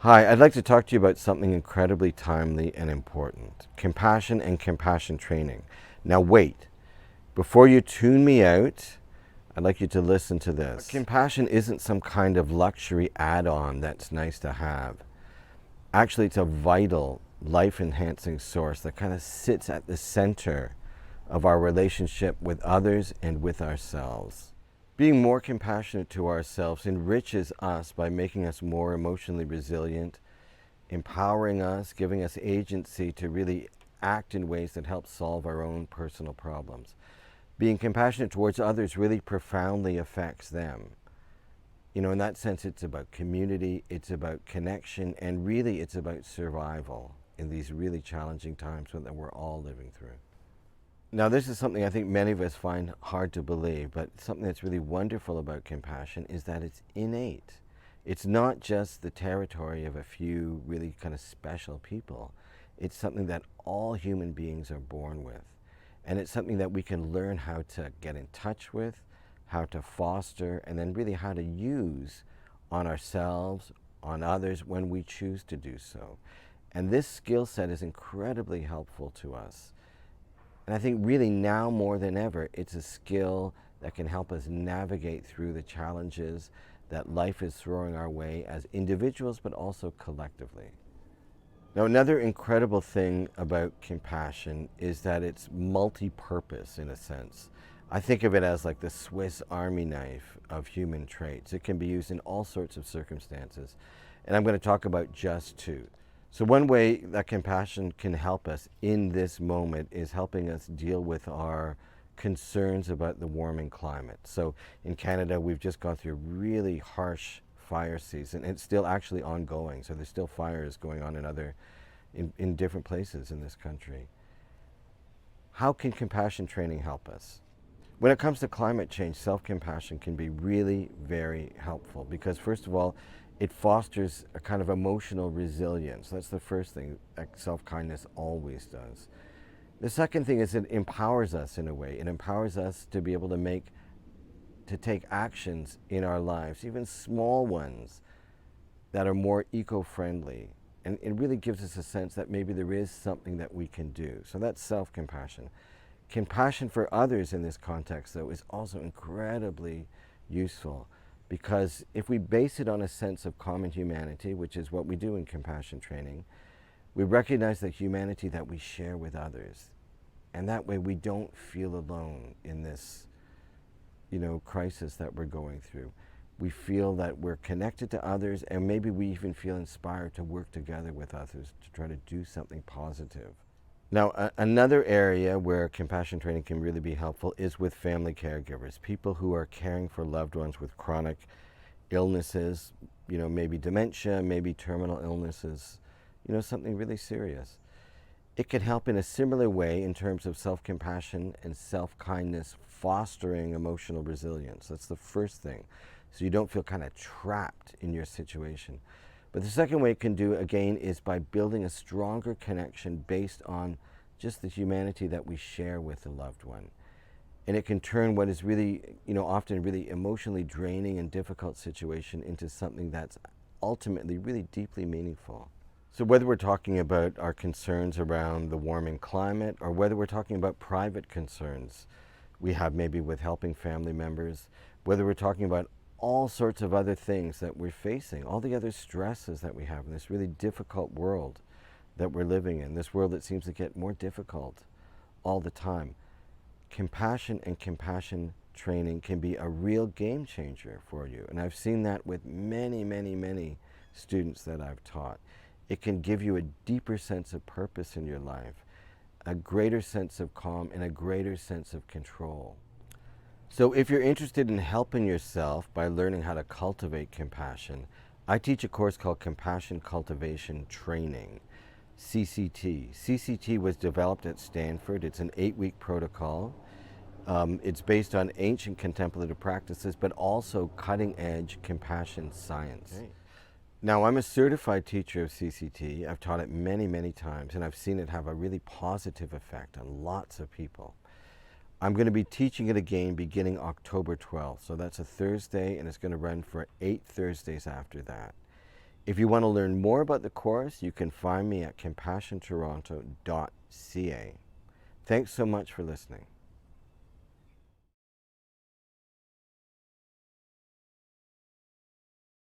Hi, I'd like to talk to you about something incredibly timely and important: compassion and compassion training. Now, wait, before you tune me out, I'd like you to listen to this. Compassion isn't some kind of luxury add on that's nice to have. Actually, it's a vital, life enhancing source that kind of sits at the center of our relationship with others and with ourselves. Being more compassionate to ourselves enriches us by making us more emotionally resilient, empowering us, giving us agency to really act in ways that help solve our own personal problems. Being compassionate towards others really profoundly affects them. In that sense, it's about community, it's about connection, and really it's about survival in these really challenging times that we're all living through. Now, this is something I think many of us find hard to believe, but something that's really wonderful about compassion is that it's innate. It's not just the territory of a few really kind of special people. It's something that all human beings are born with. And it's something that we can learn how to get in touch with, how to foster, and then really how to use on ourselves, on others when we choose to do so. And this skill set is incredibly helpful to us. And I think really now more than ever, it's a skill that can help us navigate through the challenges that life is throwing our way as individuals, but also collectively. Now, another incredible thing about compassion is that it's multi-purpose in a sense. I think of it as like the Swiss Army knife of human traits. It can be used in all sorts of circumstances. And I'm going to talk about just two. So one way that compassion can help us in this moment is helping us deal with our concerns about the warming climate. So in Canada, we've just gone through a really harsh fire season. It's still actually ongoing. So there's still fires going on in different places in this country. How can compassion training help us? When it comes to climate change, self-compassion can be really very helpful because, first of all, it fosters a kind of emotional resilience. That's the first thing that self-kindness always does. The second thing is it empowers us in a way. It empowers us to be able to take actions in our lives, even small ones, that are more eco-friendly. And it really gives us a sense that maybe there is something that we can do. So that's self-compassion. Compassion for others in this context, though, is also incredibly useful because if we base it on a sense of common humanity, which is what we do in compassion training, we recognize the humanity that we share with others. And that way we don't feel alone in this, crisis that we're going through. We feel that we're connected to others, and maybe we even feel inspired to work together with others to try to do something positive. Now, another area where compassion training can really be helpful is with family caregivers, people who are caring for loved ones with chronic illnesses, maybe dementia, maybe terminal illnesses, something really serious. It can help in a similar way in terms of self-compassion and self-kindness, fostering emotional resilience. That's the first thing. So you don't feel kind of trapped in your situation. But the second way it can do, again, is by building a stronger connection based on just the humanity that we share with the loved one. And it can turn what is really, often really emotionally draining and difficult situation into something that's ultimately really deeply meaningful. So whether we're talking about our concerns around the warming climate or whether we're talking about private concerns we have maybe with helping family members, whether we're talking about all sorts of other things that we're facing, all the other stresses that we have in this really difficult world that we're living in, this world that seems to get more difficult all the time. Compassion and compassion training can be a real game changer for you. And I've seen that with many, many, many students that I've taught. It can give you a deeper sense of purpose in your life, a greater sense of calm, and a greater sense of control. So if you're interested in helping yourself by learning how to cultivate compassion, I teach a course called Compassion Cultivation Training, CCT. CCT was developed at Stanford. It's an 8-week protocol. It's based on ancient contemplative practices, but also cutting-edge compassion science. Okay. Now, I'm a certified teacher of CCT. I've taught it many, many times, and I've seen it have a really positive effect on lots of people. I'm going to be teaching it again beginning October 12th. So that's a Thursday, and it's going to run for 8 Thursdays after that. If you want to learn more about the course, you can find me at compassiontoronto.ca. Thanks so much for listening.